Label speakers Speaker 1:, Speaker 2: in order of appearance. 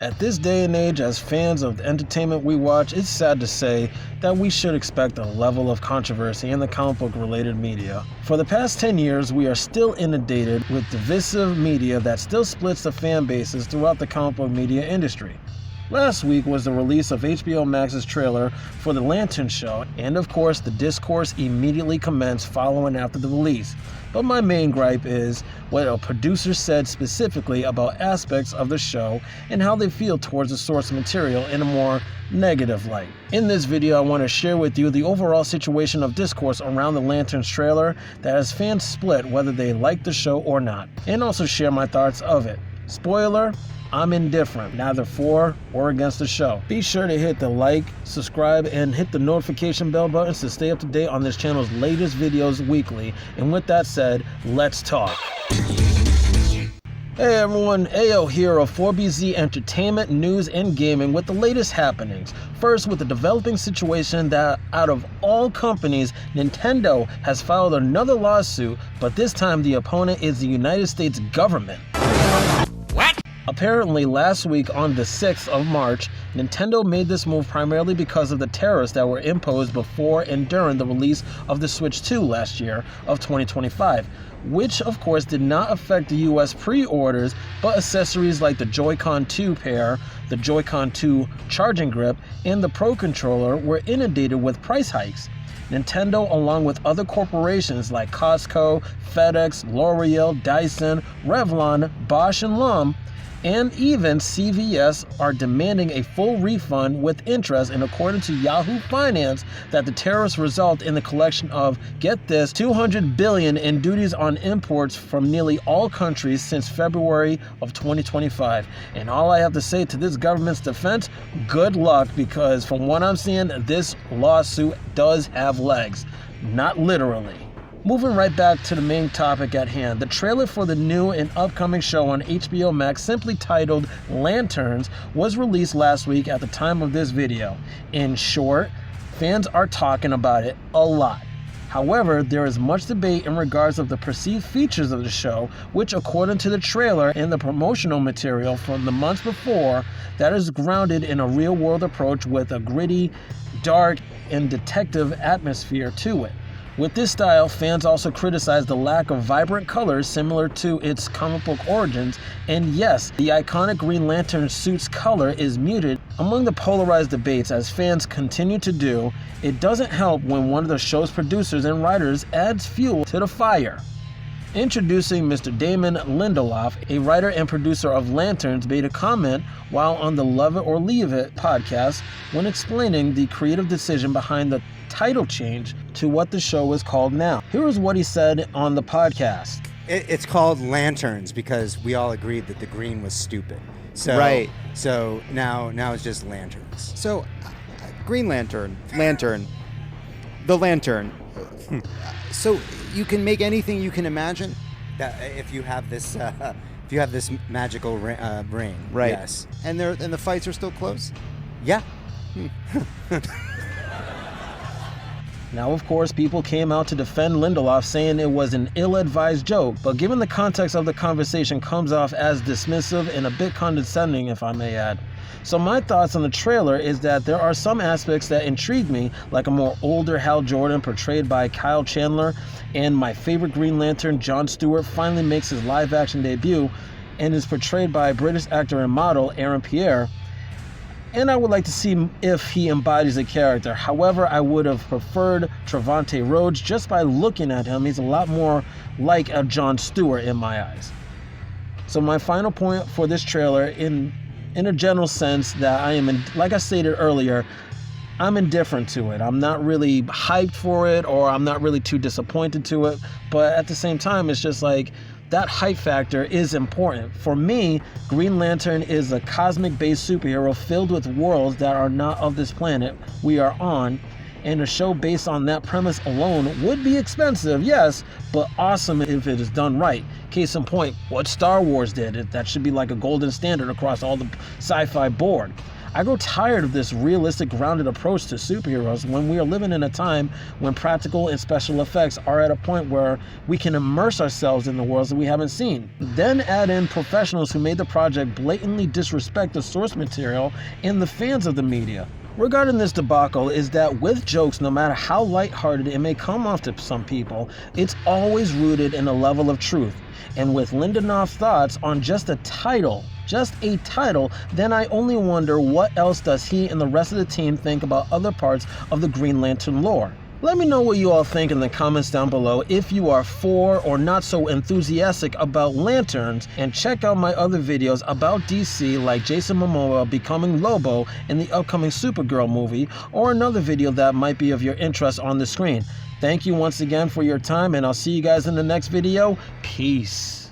Speaker 1: At this day and age, as fans of the entertainment we watch, it's sad to say that we should expect a level of controversy in the comic book related media. For the past 10 years, we are still inundated with divisive media that still splits the fan bases throughout the comic book media industry. Last week was the release of HBO Max's trailer for The Lantern Show, and of course the discourse immediately commenced following after the release. But my main gripe is what a producer said specifically about aspects of the show and how they feel towards the source material in a more negative light. In this video, I want to share with you the overall situation of discourse around the Lantern's trailer that has fans split whether they like the show or not, and also share my thoughts of it. Spoiler: I'm indifferent, neither for or against the show. Be sure to hit the like, subscribe, and hit the notification bell buttons to stay up to date on this channel's latest videos weekly. And with that said, let's talk. Hey everyone, Ayo here of 4BZ Entertainment, News, and Gaming with the latest happenings. First, with the developing situation that out of all companies, Nintendo has filed another lawsuit, but this time the opponent is the United States government. Apparently, last week on the 6th of March, Nintendo made this move primarily because of the tariffs that were imposed before and during the release of the Switch 2 last year of 2025, which of course did not affect the US pre-orders, but accessories like the Joy-Con 2 pair, the Joy-Con 2 charging grip, and the Pro Controller were inundated with price hikes. Nintendo, along with other corporations like Costco, FedEx, L'Oreal, Dyson, Revlon, Bosch, and Lum, and even CVS are demanding a full refund with interest, and according to Yahoo Finance, that the tariffs result in the collection of, get this, $200 billion in duties on imports from nearly all countries since February of 2025. And all I have to say to this government's defense, good luck, because from what I'm seeing, this lawsuit does have legs. Not literally. Moving right back to the main topic at hand, the trailer for the new and upcoming show on HBO Max, simply titled Lanterns, was released last week at the time of this video. In short, fans are talking about it a lot. However, there is much debate in regards of the perceived features of the show, which according to the trailer and the promotional material from the months before, that is grounded in a real-world approach with a gritty, dark, and detective atmosphere to it. With this style, fans also criticize the lack of vibrant colors similar to its comic book origins, and yes, the iconic Green Lantern suit's color is muted. Among the polarized debates, as fans continue to do, it doesn't help when one of the show's producers and writers adds fuel to the fire. Introducing Mr. Damon Lindelof, a writer and producer of Lanterns, made a comment while on the Love It or Leave It podcast when explaining the creative decision behind the title change to what the show is called now. Here is what he said on the podcast.
Speaker 2: It's called Lanterns because we all agreed that the green was stupid. So,
Speaker 3: right.
Speaker 2: So now it's just Lanterns.
Speaker 3: So, Green Lantern, the Lantern.
Speaker 2: So you can make anything you can imagine. That if you have this magical ring,
Speaker 3: Right.
Speaker 2: Yes.
Speaker 3: And the fights are still close?
Speaker 2: Yeah.
Speaker 1: Now, of course, people came out to defend Lindelof, saying it was an ill-advised joke, but given the context of the conversation, comes off as dismissive and a bit condescending, if I may add. So my thoughts on the trailer is that there are some aspects that intrigue me, like a more older Hal Jordan portrayed by Kyle Chandler, and my favorite Green Lantern, Jon Stewart, finally makes his live-action debut and is portrayed by British actor and model Aaron Pierre. And I would like to see if he embodies the character. However, I would have preferred Trevante Rhodes. Just by looking at him, he's a lot more like a Jon Stewart in my eyes. So my final point for this trailer, in a general sense, that like I stated earlier, I'm indifferent to it. I'm not really hyped for it, or I'm not really too disappointed to it. But at the same time, it's just like, that hype factor is important. For me, Green Lantern is a cosmic-based superhero filled with worlds that are not of this planet we are on, and a show based on that premise alone would be expensive, yes, but awesome if it is done right. Case in point, what Star Wars did. That should be like a golden standard across all the sci-fi board. I grow tired of this realistic, grounded approach to superheroes when we are living in a time when practical and special effects are at a point where we can immerse ourselves in the worlds that we haven't seen. Then add in professionals who made the project blatantly disrespect the source material and the fans of the media. Regarding this debacle is that with jokes, no matter how lighthearted it may come off to some people, it's always rooted in a level of truth. And with Lindenof's thoughts on just a title, then I only wonder what else does he and the rest of the team think about other parts of the Green Lantern lore. Let me know what you all think in the comments down below if you are for or not so enthusiastic about lanterns, and check out my other videos about DC like Jason Momoa becoming Lobo in the upcoming Supergirl movie, or another video that might be of your interest on the screen. Thank you once again for your time, and I'll see you guys in the next video. Peace.